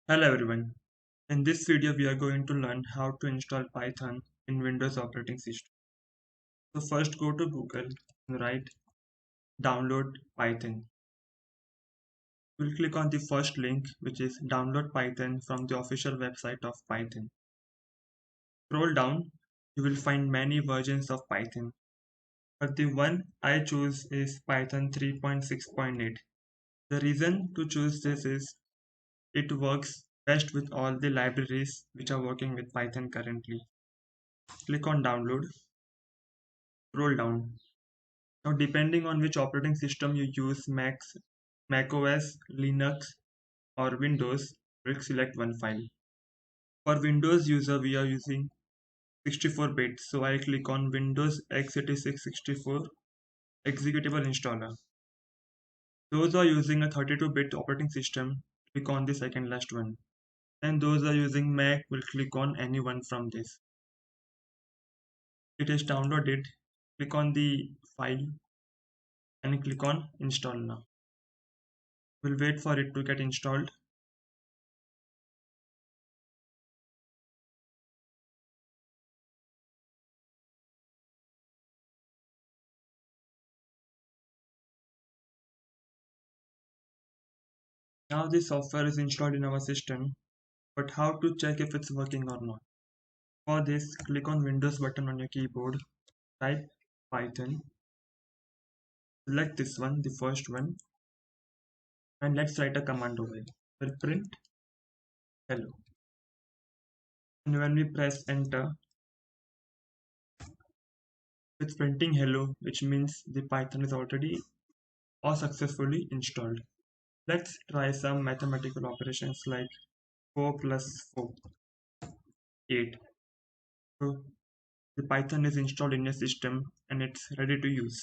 Hello everyone. In this video we are going to learn how to install Python in Windows operating system. So first go to Google and write download Python. We'll click on the first link which is download Python from the official website of Python. Scroll down, you will find many versions of Python, but the one I choose is Python 3.6.8. The reason to choose this is it works best with all the libraries which are working with Python currently. Click on download, scroll down. Now, depending on which operating system you use, Mac OS, Linux, or Windows, we'll select one file. For Windows user, we are using 64-bit, so I'll click on Windows x86 64 executable installer. Those are using a 32-bit operating system, click on the second last one. And those are using Mac will click on any one from this. It is downloaded, click on the file and click on install now. We'll wait for it to get installed. Now this software is installed in our system, but how to check if it's working or not? For this, click on Windows button on your keyboard, type Python, select this one, the first one, and let's write a command over it. We'll print hello. And when we press enter, it's printing hello, which means the Python is already or successfully installed. Let's try some mathematical operations like 4 plus 4, 8. So the Python is installed in your system and it's ready to use.